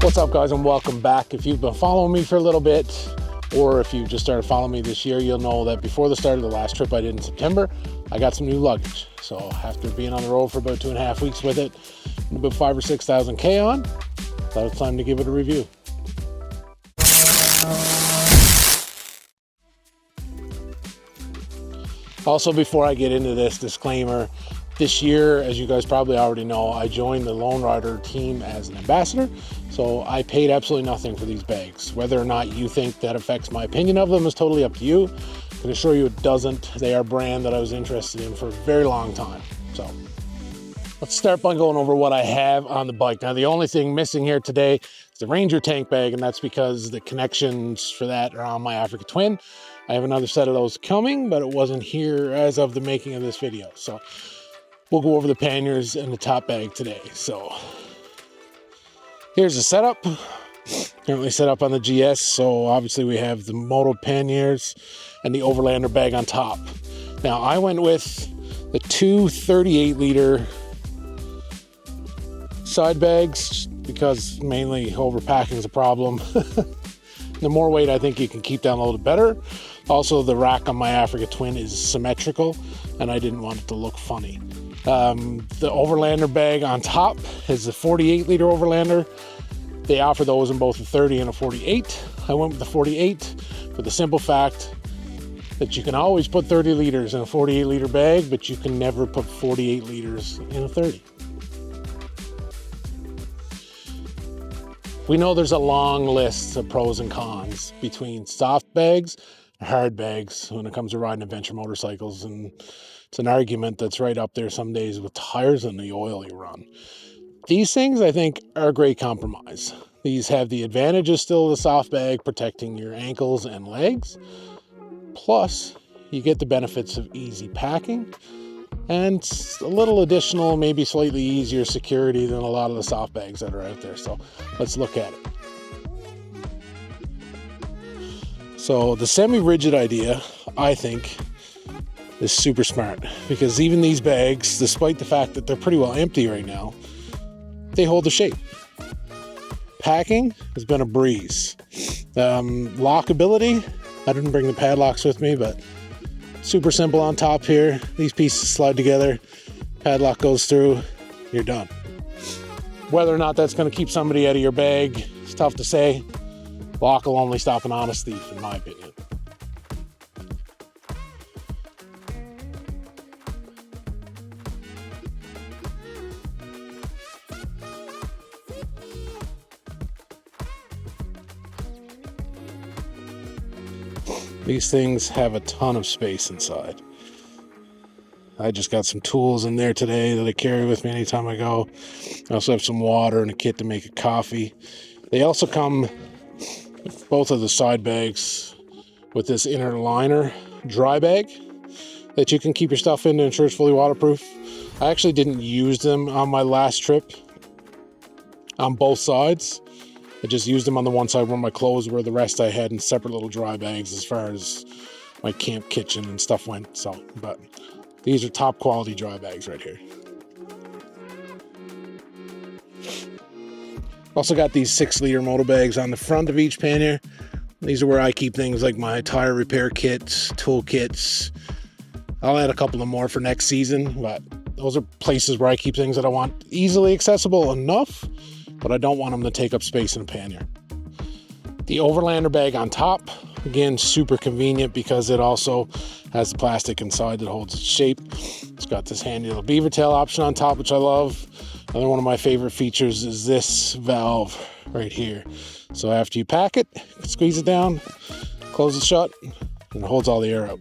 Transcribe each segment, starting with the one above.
What's up, guys, and welcome back. If you've been following me for a little bit, or if you just started following me this year, you'll know that before the start of the last trip I did in September, I got some new luggage. So after being on the road for about 2.5 weeks with it, and about 5,000 or 6,000 K on, thought it was time to give it a review. Also, before I get into this, disclaimer, this year, as you guys probably already know, I joined the Lone Rider team as an ambassador, so I paid absolutely nothing for these bags. Whether or not you think that affects my opinion of them is totally up to you. I can assure you it doesn't. They are a brand that I was interested in for a very long time. So let's start by going over what I have on the bike. Now, the only thing missing here today is the Ranger tank bag, and that's because the connections for that are on my Africa Twin. I have another set of those coming, but it wasn't here as of the making of this video. So we'll go over the panniers and the top bag today. So here's the setup. Currently set up on the GS. So obviously we have the Moto panniers and the Overlander bag on top. Now I went with the two 38-liter side bags because mainly overpacking is a problem. The more weight I think you can keep down a little better. Also, the rack on my Africa Twin is symmetrical and I didn't want it to look funny. The Overlander bag on top is the 48-liter Overlander. They offer those in both a 30 and a 48. I went with the 48 for the simple fact that you can always put 30 liters in a 48-liter bag, but you can never put 48 liters in a 30. We know there's a long list of pros and cons between soft bags and hard bags when it comes to riding adventure motorcycles, and it's an argument that's right up there some days with tires and the oil you run. These things, I think, are a great compromise. These have the advantages still of the soft bag, protecting your ankles and legs. Plus, you get the benefits of easy packing and a little additional, maybe slightly easier security than a lot of the soft bags that are out there. So let's look at it. So the semi-rigid idea, I think, is super smart, because even these bags, despite the fact that they're pretty well empty right now, they hold the shape. Packing has been a breeze. Lockability, I didn't bring the padlocks with me, but super simple on top here. These pieces slide together, padlock goes through, you're done. Whether or not that's going to keep somebody out of your bag, it's tough to say. Lock will only stop an honest thief, in my opinion. These things have a ton of space inside. I just got some tools in there today that I carry with me anytime I go. I also have some water and a kit to make a coffee. They also come, both of the side bags, with this inner liner dry bag that you can keep your stuff in to ensure it's fully waterproof. I actually didn't use them on my last trip on both sides. I just used them on the one side where my clothes were. The rest I had in separate little dry bags as far as my camp kitchen and stuff went. So, but these are top quality dry bags right here. Also got these 6-liter moto bags on the front of each pannier. These are where I keep things like my tire repair kits, tool kits. I'll add a couple of more for next season, but those are places where I keep things that I want easily accessible enough, but I don't want them to take up space in a pannier. The Overlander bag on top, again, super convenient because it also has the plastic inside that holds its shape. It's got this handy little beaver tail option on top, which I love. Another one of my favorite features is this valve right here. So after you pack it, squeeze it down, close it shut, and it holds all the air out.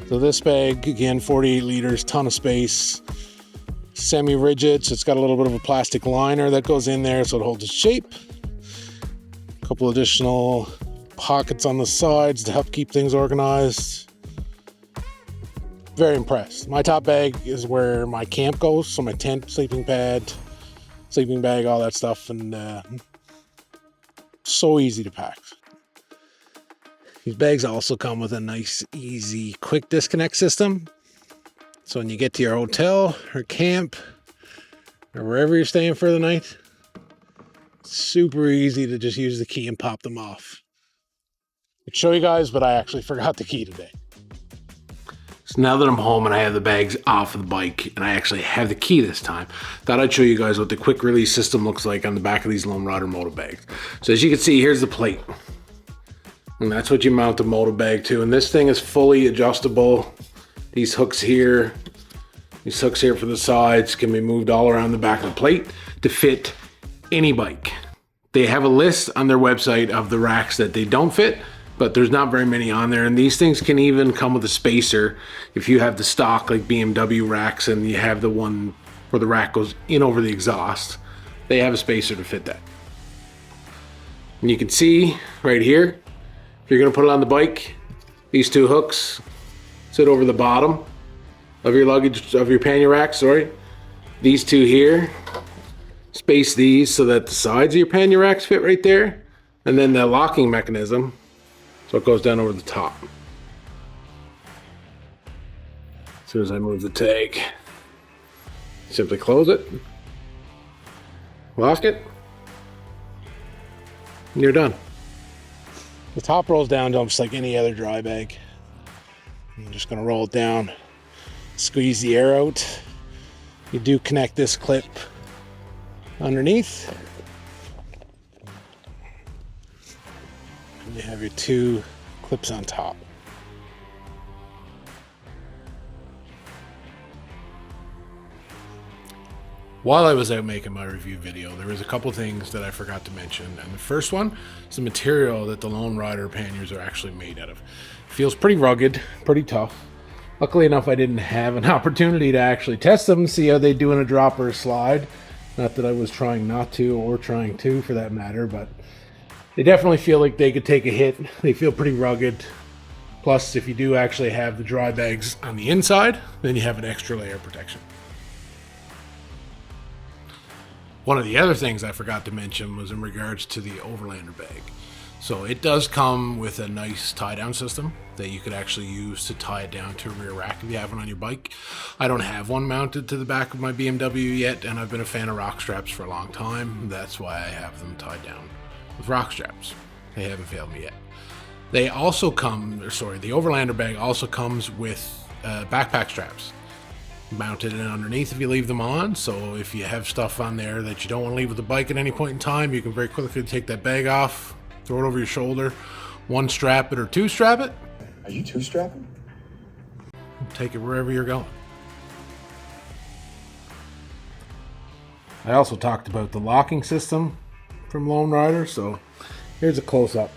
So this bag, again, 48 liters, ton of space, semi-rigid, so it's got a little bit of a plastic liner that goes in there so it holds its shape. A couple additional pockets on the sides to help keep things organized. Very impressed. My top bag is where my camp goes, so my tent, sleeping pad, sleeping bag, all that stuff, and So easy to pack. These bags also come with a nice, easy, quick disconnect system. So when you get to your hotel or camp or wherever you're staying for the night, it's super easy to just use the key and pop them off. I'd show you guys, but I actually forgot the key today. So now that I'm home and I have the bags off of the bike and I actually have the key this time, thought I'd show you guys what the quick release system looks like on the back of these Lone Rider moto bags. So as you can see, here's the plate. And that's what you mount the moto bag to. And this thing is fully adjustable. These hooks here for the sides can be moved all around the back of the plate to fit any bike. They have a list on their website of the racks that they don't fit, but there's not very many on there. And these things can even come with a spacer. If you have the stock like BMW racks and you have the one where the rack goes in over the exhaust, they have a spacer to fit that. And you can see right here, if you're gonna put it on the bike, these two hooks sit over the bottom of your luggage, of your pannier rack, sorry. These two here, space these so that the sides of your pannier racks fit right there. And then the locking mechanism, so it goes down over the top. As soon as I move the tag, simply close it, lock it, and you're done. The top rolls down just like any other dry bag. I'm just gonna roll it down, squeeze the air out. You do connect this clip underneath. And you have your two clips on top. While I was out making my review video, there was a couple things that I forgot to mention. And the first one is the material that the Lone Rider panniers are actually made out of. It feels pretty rugged, pretty tough. Luckily enough, I didn't have an opportunity to actually test them and see how they do in a drop or a slide. Not that I was trying not to, or trying to for that matter, but they definitely feel like they could take a hit. They feel pretty rugged. Plus, if you do actually have the dry bags on the inside, then you have an extra layer of protection. One of the other things I forgot to mention was in regards to the Overlander bag. So it does come with a nice tie-down system that you could actually use to tie it down to a rear rack if you have one on your bike. I don't have one mounted to the back of my BMW yet, and I've been a fan of rock straps for a long time. That's why I have them tied down with rock straps. They haven't failed me yet. They also come, the Overlander bag also comes with backpack straps mounted in underneath if you leave them on. So if you have stuff on there that you don't want to leave with the bike at any point in time, you can very quickly take that bag off, throw it over your shoulder, one strap it or two strap it. Are you two strapping? Take it wherever you're going. I also talked about the locking system from Lone Rider, so here's a close-up.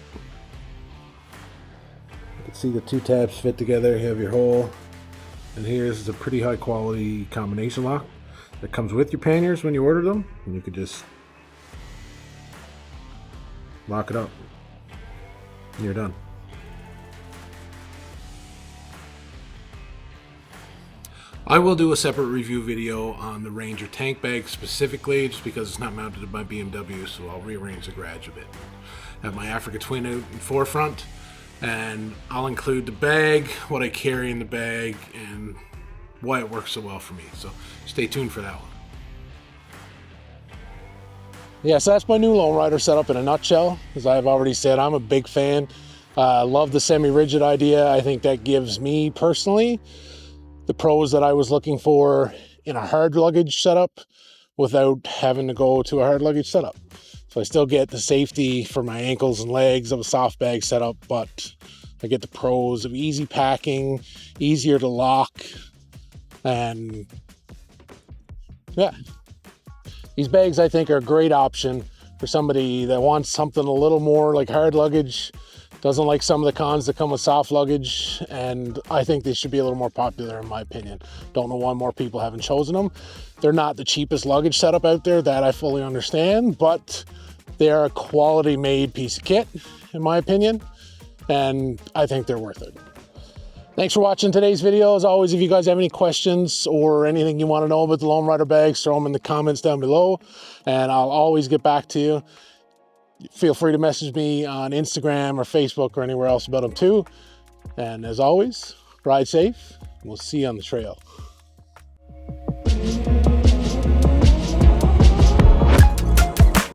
You can see the two tabs fit together, you have your hole, and here's a pretty high quality combination lock that comes with your panniers when you order them, and you could just lock it up and you're done. I will do a separate review video on the Ranger tank bag specifically, just because it's not mounted to my BMW, so I'll rearrange the garage a bit. I have my Africa Twin out in forefront, and I'll include the bag, what I carry in the bag, and why it works so well for me. So stay tuned for that one. Yeah, so that's my new Lone Rider setup in a nutshell. As I've already said, I'm a big fan. Love the semi-rigid idea. I think that gives me personally the pros that I was looking for in a hard luggage setup without having to go to a hard luggage setup. So I still get the safety for my ankles and legs of a soft bag setup, but I get the pros of easy packing, easier to lock, and yeah. These bags, I think, are a great option for somebody that wants something a little more like hard luggage, doesn't like some of the cons that come with soft luggage, and I think they should be a little more popular in my opinion. Don't know why more people haven't chosen them. They're not the cheapest luggage setup out there, that I fully understand, but they are a quality made piece of kit, in my opinion, and I think they're worth it. Thanks for watching today's video. As always, if you guys have any questions or anything you want to know about the Lone Rider bags, throw them in the comments down below, and I'll always get back to you. Feel free to message me on Instagram or Facebook or anywhere else about them too. And as always, ride safe. We'll see you on the trail.